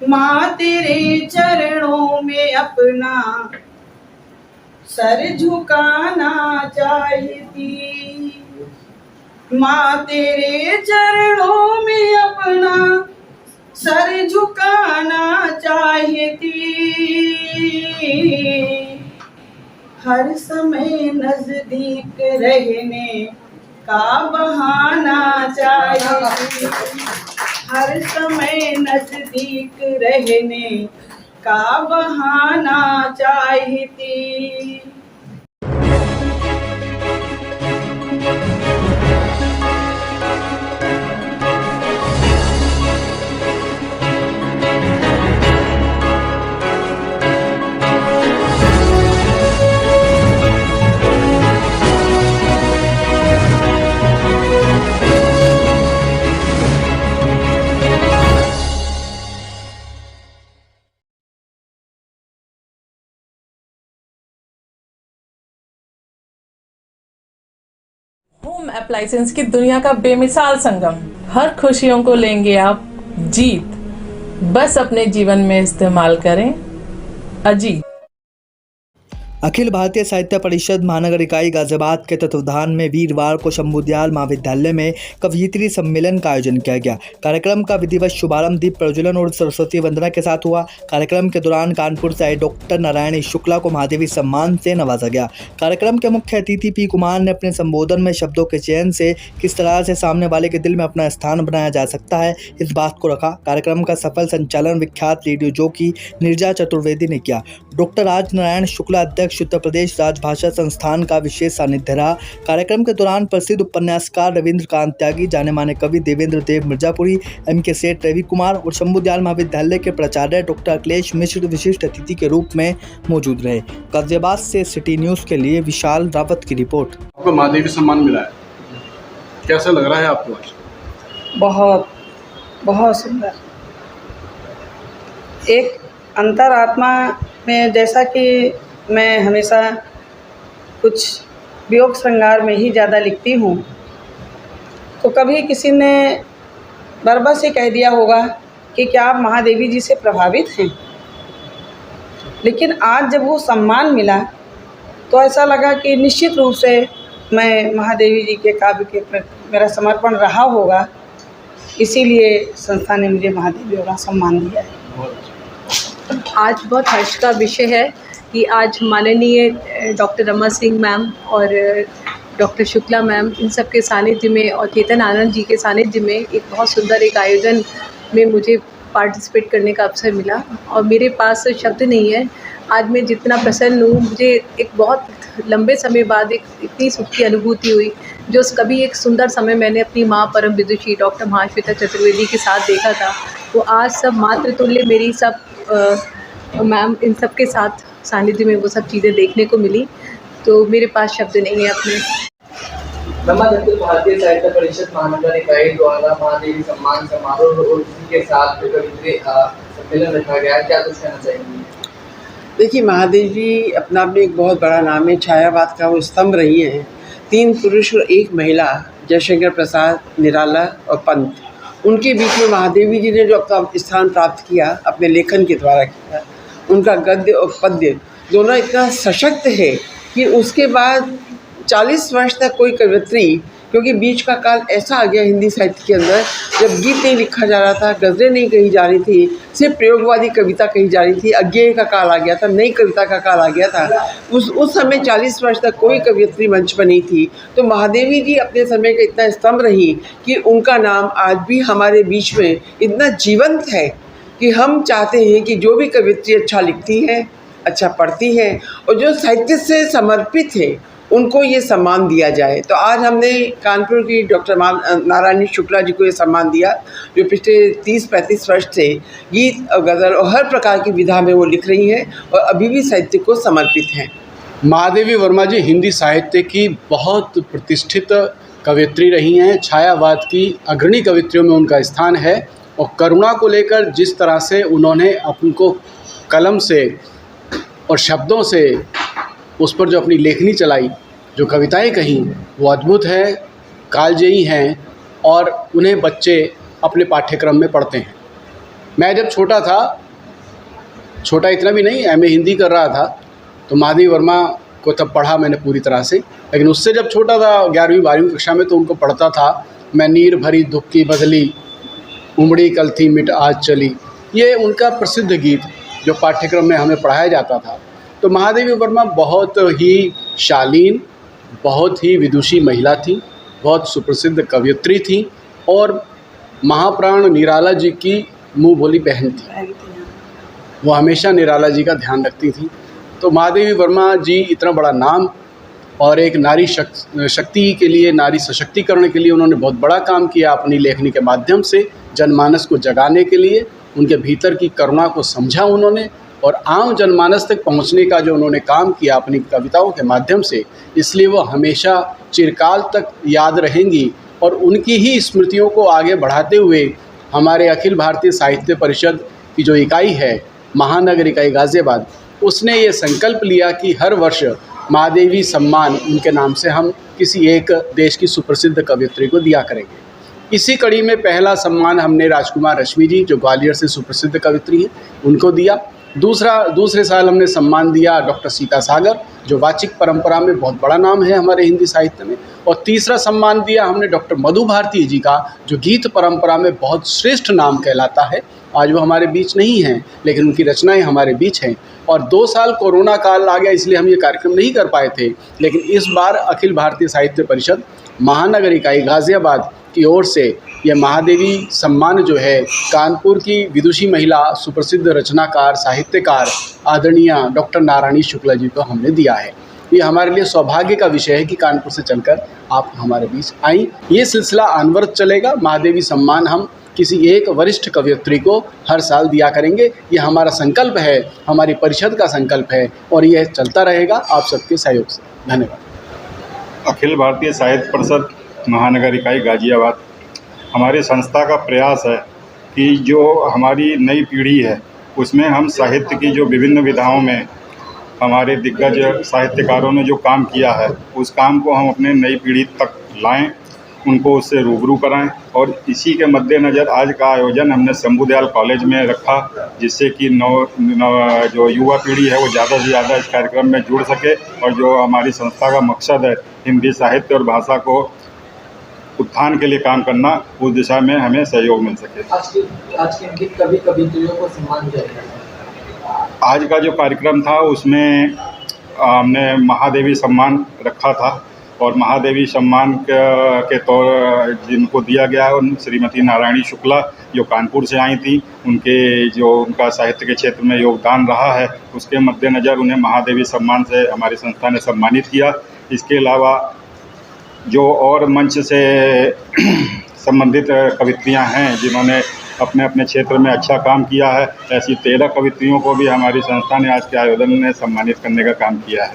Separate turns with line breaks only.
माँ तेरे चरणों में अपना सर झुकाना चाहती, माँ तेरे चरणों में अपना सर झुकाना चाहती, हर समय नजदीक रहने का बहाना चाहती, हर समय नजदीक रहने का बहाना चाहती।
होम अप्लायंसेस की दुनिया का बेमिसाल संगम, हर खुशियों को लेंगे आप जीत, बस अपने जीवन में इस्तेमाल करें अजीत।
अखिल भारतीय साहित्य परिषद महानगर इकाई गाजियाबाद के तत्वावधान में वीरवार को शंभू दयाल महाविद्यालय में कवयित्री सम्मेलन का आयोजन किया गया। कार्यक्रम का विधिवत शुभारंभ दीप प्रज्वलन और सरस्वती वंदना के साथ हुआ। कार्यक्रम के दौरान कानपुर से आए डॉक्टर नारायण शुक्ला को महादेवी सम्मान से नवाजा गया। कार्यक्रम के मुख्य अतिथि पी कुमार ने अपने संबोधन में शब्दों के चयन से किस तरह से सामने वाले के दिल में अपना स्थान बनाया जा सकता है, इस बात को रखा। कार्यक्रम का सफल संचालन विख्यात रेडियो जॉकी नीरजा चतुर्वेदी ने किया। डॉक्टर राज नारायण शुक्ला अध्यक्ष उत्तर प्रदेश राजभाषा संस्थान का विशेष सानिध्य रहा। कार्यक्रम के दौरान प्रसिद्ध उपन्यासकार रविंद्र कांत त्यागी, जाने माने कवि देवेंद्र देव मिर्जापुरी, एम.के. सेठ रवि कुमार और शंभू दयाल महाविद्यालय के प्राचार्य डॉक्टर अखिलेश मिश्र विशिष्ट अतिथि के रूप में मौजूद रहे। गाजियाबाद से सिटी न्यूज़ के लिए विशाल रावत की रिपोर्ट।
आपको महादेवी सम्मान मिला है, कैसा लग रहा है आपको आज?
बहुत बहुत सुंदर। एक अंतरात्मा में, जैसा कि मैं हमेशा कुछ वियोग श्रृंगार में ही ज़्यादा लिखती हूँ, तो कभी किसी ने बरबस से कह दिया होगा कि क्या आप महादेवी जी से प्रभावित हैं, लेकिन आज जब वो सम्मान मिला तो ऐसा लगा कि निश्चित रूप से मैं महादेवी जी के काव्य के प्रति मेरा समर्पण रहा होगा, इसीलिए संस्था ने मुझे महादेवी का सम्मान दिया है।
आज बहुत हर्ष का विषय है कि आज माननीय डॉक्टर रमा सिंह मैम और डॉक्टर शुक्ला मैम, इन सब के सानिध्य में और चेतन आनंद जी के सानिध्य में एक बहुत सुंदर एक आयोजन में मुझे पार्टिसिपेट करने का अवसर मिला और मेरे पास शब्द नहीं है। आज मैं जितना प्रसन्न हूँ, मुझे एक बहुत लंबे समय बाद एक इतनी सुख की अनुभूति हुई, जो कभी एक सुंदर समय मैंने अपनी माँ परम विदुषी डॉक्टर महाश्वेता चतुर्वेदी के साथ देखा था, वो आज सब मातृतुल्य मेरी सब मैम इन सब के साथ सानिध्य में वो सब चीज़ें देखने को मिली, तो मेरे पास शब्द नहीं है अपने।
अखिल भारतीय साहित्य परिषद महानगर इकाई द्वारा महादेवी सम्मान समारोह और उसी के साथ कवित्री सम्मेलन रखा गया, क्या कुछ कहना चाहेंगे?
देखिए, महादेवी जी अपना में एक बहुत बड़ा नाम है, छायावाद का वो स्तंभ रही हैं। 3 पुरुष और 1 महिला, जयशंकर प्रसाद, निराला और पंत, उनके बीच में महादेवी जी ने जो अपना स्थान प्राप्त किया अपने लेखन के द्वारा किया। उनका गद्य और पद्य दोनों इतना सशक्त है कि उसके बाद 40 वर्ष तक कोई कवयित्री, क्योंकि बीच का काल ऐसा आ गया हिंदी साहित्य के अंदर जब गीत नहीं लिखा जा रहा था, गज़लें नहीं कही जा रही थी, सिर्फ प्रयोगवादी कविता कही जा रही थी, अज्ञेय का काल आ गया था, नई कविता का काल आ गया था। उस समय 40 वर्ष तक कोई कवयित्री मंच पर नहीं थी। तो महादेवी जी अपने समय का इतना स्तंभ रही कि उनका नाम आज भी हमारे बीच में इतना जीवंत है कि हम चाहते हैं कि जो भी कवयित्री अच्छा लिखती है, अच्छा पढ़ती है और जो साहित्य से समर्पित है, उनको ये सम्मान दिया जाए। तो आज हमने कानपुर की डॉक्टर नारायण शुक्ला जी को ये सम्मान दिया, जो पिछले 30-35 वर्ष से गीत और गज़ल और हर प्रकार की विधा में वो लिख रही हैं और अभी भी साहित्य को समर्पित हैं।
महादेवी वर्मा जी हिंदी साहित्य की बहुत प्रतिष्ठित कवयित्री रही हैं। छायावाद की अग्रणी कवित्रियों में उनका स्थान है और करुणा को लेकर जिस तरह से उन्होंने अपनको कलम से और शब्दों से उस पर जो अपनी लेखनी चलाई, जो कविताएं कहीं, वो अद्भुत है, कालजयी हैं और उन्हें बच्चे अपने पाठ्यक्रम में पढ़ते हैं। मैं जब छोटा था, छोटा इतना भी नहीं, एमए हिंदी कर रहा था, तो महादेवी वर्मा को तब पढ़ा मैंने पूरी तरह से। लेकिन उससे जब छोटा था 11वीं 12वीं कक्षा में, तो उनको पढ़ता था मैं नीर भरी दुख की बदली, उमड़ी कल थी मिट आज चली। ये उनका प्रसिद्ध गीत जो पाठ्यक्रम में हमें पढ़ाया जाता था। तो महादेवी वर्मा बहुत ही शालीन, बहुत ही विदुषी महिला थी, बहुत सुप्रसिद्ध कवयित्री थी और महाप्राण निराला जी की मुँह बोली बहन थी। वो हमेशा निराला जी का ध्यान रखती थी। तो महादेवी वर्मा जी इतना बड़ा नाम और एक नारी शक्ति के लिए, नारी सशक्तिकरण के लिए उन्होंने बहुत बड़ा काम किया अपनी लेखनी के माध्यम से, जनमानस को जगाने के लिए, उनके भीतर की करुणा को समझा उन्होंने और आम जनमानस तक पहुंचने का जो उन्होंने काम किया अपनी कविताओं के माध्यम से, इसलिए वो हमेशा चिरकाल तक याद रहेंगी। और उनकी ही स्मृतियों को आगे बढ़ाते हुए हमारे अखिल भारतीय साहित्य परिषद की जो इकाई है, महानगर इकाई गाज़ियाबाद, उसने ये संकल्प लिया कि हर वर्ष महादेवी सम्मान उनके नाम से हम किसी एक देश की सुप्रसिद्ध कवयित्री को दिया करेंगे। इसी कड़ी में पहला सम्मान हमने राजकुमार रश्मि जी, जो ग्वालियर से सुप्रसिद्ध कवयित्री हैं, उनको दिया। दूसरे साल हमने सम्मान दिया डॉक्टर सीता सागर, जो वाचिक परंपरा में बहुत बड़ा नाम है हमारे हिंदी साहित्य में। और तीसरा सम्मान दिया हमने डॉक्टर मधु भारती जी का, जो गीत परंपरा में बहुत श्रेष्ठ नाम कहलाता है। आज वो हमारे बीच नहीं हैं, लेकिन उनकी रचनाएं हमारे बीच हैं। और 2 साल कोरोना काल आ गया, इसलिए हम ये कार्यक्रम नहीं कर पाए थे। लेकिन इस बार अखिल भारतीय साहित्य परिषद महानगर इकाई गाज़ियाबाद की ओर से यह महादेवी सम्मान जो है, कानपुर की विदुषी महिला सुप्रसिद्ध रचनाकार, साहित्यकार आदरणीय डॉक्टर नारायणी शुक्ला जी को हमने दिया है। ये हमारे लिए सौभाग्य का विषय है कि कानपुर से चलकर आप हमारे बीच आई। ये सिलसिला अनवरत चलेगा। महादेवी सम्मान हम किसी एक वरिष्ठ कवयित्री को हर साल दिया करेंगे। ये हमारा संकल्प है, हमारी परिषद का संकल्प है और यह चलता रहेगा आप सबके सहयोग से। धन्यवाद।
अखिल भारतीय साहित्य परिषद महानगर इकाई गाज़ियाबाद, हमारी संस्था का प्रयास है कि जो हमारी नई पीढ़ी है उसमें हम साहित्य की जो विभिन्न विधाओं में हमारे दिग्गज साहित्यकारों ने जो काम किया है, उस काम को हम अपने नई पीढ़ी तक लाएं, उनको उससे रूबरू कराएं। और इसी के मद्देनज़र आज का आयोजन हमने शंभुदयाल कॉलेज में रखा, जिससे कि जो युवा पीढ़ी है वो ज़्यादा से ज़्यादा इस कार्यक्रम में जुड़ सके और जो हमारी संस्था का मकसद है हिंदी साहित्य और भाषा को उत्थान के लिए काम करना, उस दिशा में हमें सहयोग मिल सके।
आज के इनकी कवित्रियों को सम्मान दिया गया।
आज का जो कार्यक्रम था उसमें हमने महादेवी सम्मान रखा था और महादेवी सम्मान के तौर जिनको दिया गया है उन श्रीमती नारायणी शुक्ला, जो कानपुर से आई थी, उनका साहित्य के क्षेत्र में योगदान रहा है, उसके मद्देनज़र उन्हें महादेवी सम्मान से हमारी संस्था ने सम्मानित किया। इसके अलावा जो और मंच से संबंधित कवित्रियां हैं जिन्होंने अपने अपने क्षेत्र में अच्छा काम किया है, ऐसी 13 कवित्रियों को भी हमारी संस्था ने आज के आयोजन में सम्मानित करने का काम किया है।